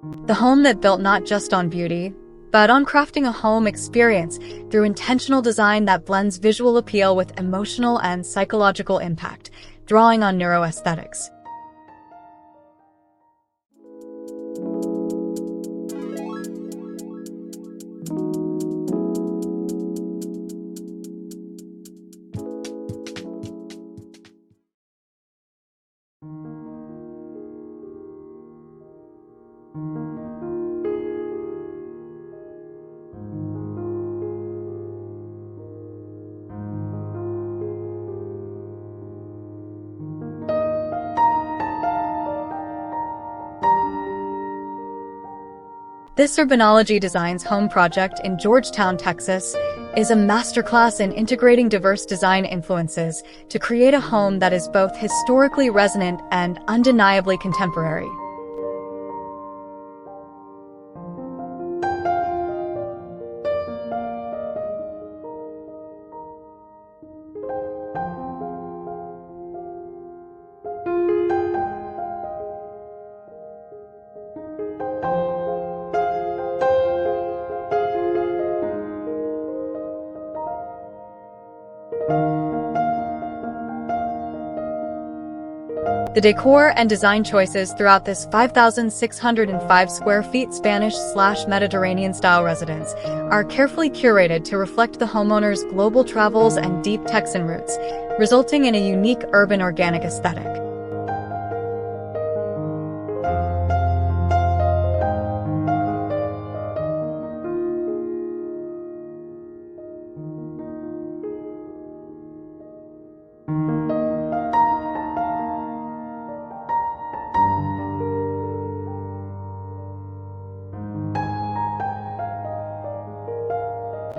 The home that built not just on beauty, but on crafting a home experience through intentional design that blends visual appeal with emotional and psychological impact, drawing on neuroaesthetics. This Urbanology Design's home project in Georgetown, Texas, is a masterclass in integrating diverse design influences to create a home that is both historically resonant and undeniably contemporary. The decor and design choices throughout this 5,605 square feet Spanish/Mediterranean style residence are carefully curated to reflect the homeowner's global travels and deep Texan roots, resulting in a unique urban organic aesthetic.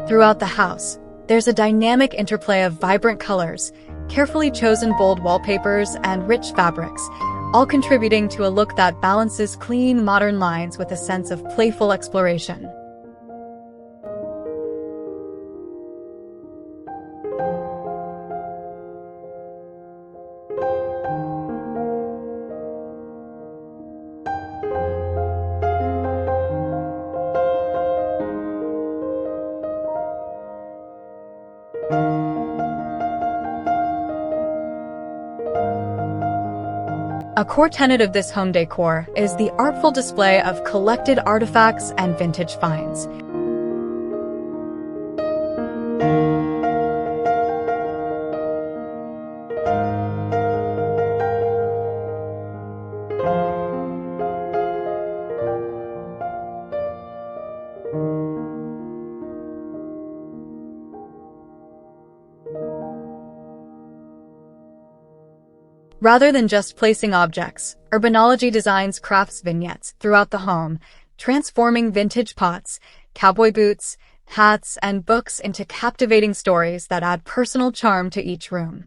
Throughout the house, there's a dynamic interplay of vibrant colors, carefully chosen bold wallpapers, and rich fabrics, all contributing to a look that balances clean, modern lines with a sense of playful exploration. A core tenet of this home decor is the artful display of collected artifacts and vintage finds. Rather than just placing objects, Urbanology Designs crafts vignettes throughout the home, transforming vintage pots, cowboy boots, hats, and books into captivating stories that add personal charm to each room.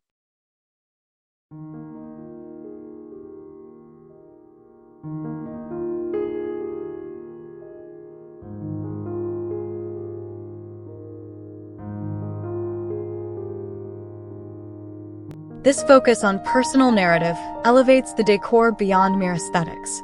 This focus on personal narrative elevates the decor beyond mere aesthetics.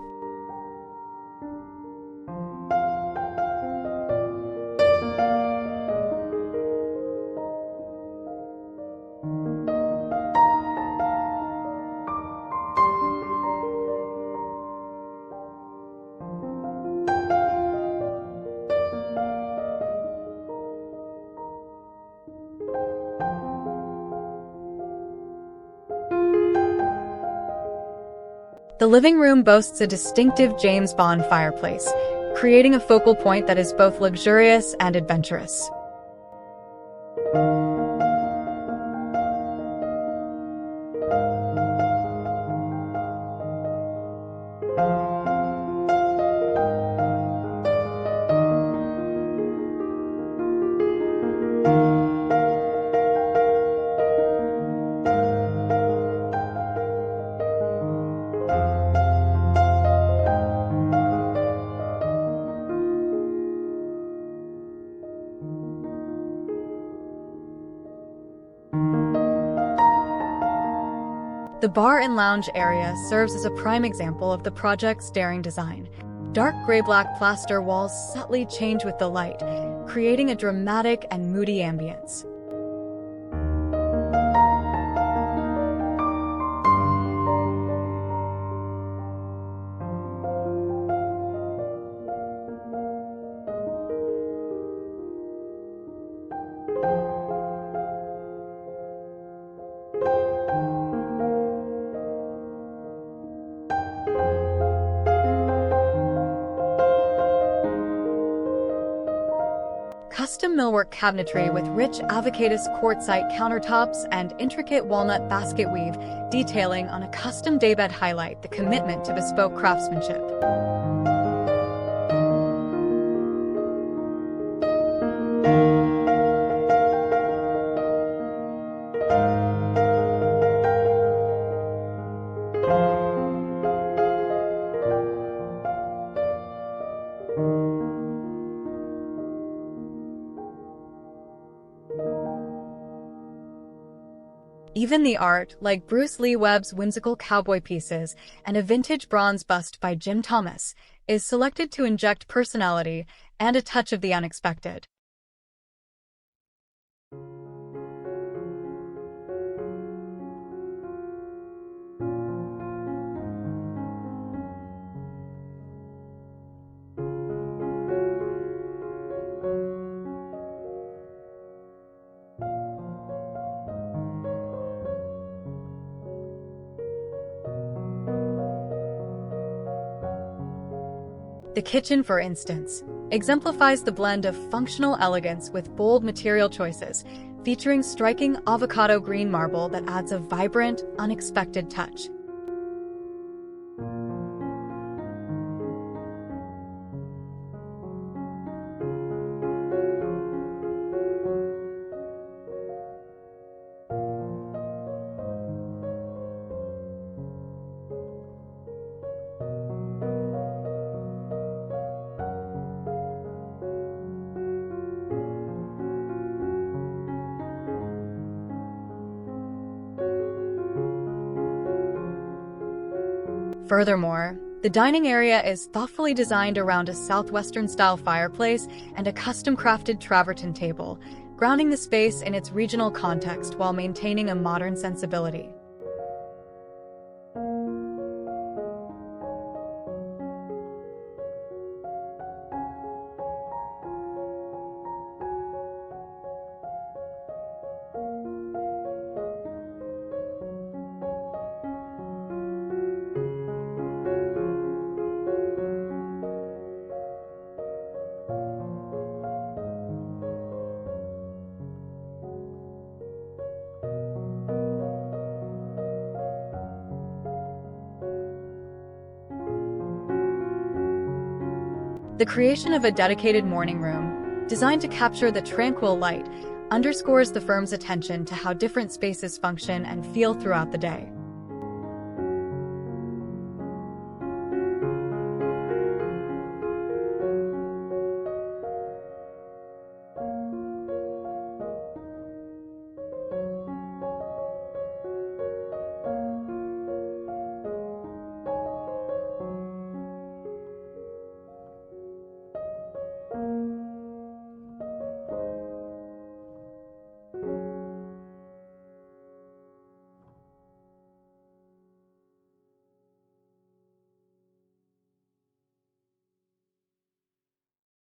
The living room boasts a distinctive James Bond fireplace, creating a focal point that is both luxurious and adventurous. The bar and lounge area serves as a prime example of the project's daring design. Dark gray-black plaster walls subtly change with the light, creating a dramatic and moody ambience. Custom millwork cabinetry with rich avocatus quartzite countertops and intricate walnut basket weave detailing on a custom daybed highlight the commitment to bespoke craftsmanship. Even the art, like Bruce Lee Webb's whimsical cowboy pieces and a vintage bronze bust by Jim Thomas, is selected to inject personality and a touch of the unexpected. The kitchen, for instance, exemplifies the blend of functional elegance with bold material choices, featuring striking avocado green marble that adds a vibrant, unexpected touch. Furthermore, the dining area is thoughtfully designed around a Southwestern-style fireplace and a custom-crafted travertine table, grounding the space in its regional context while maintaining a modern sensibility. The creation of a dedicated morning room, designed to capture the tranquil light, underscores the firm's attention to how different spaces function and feel throughout the day.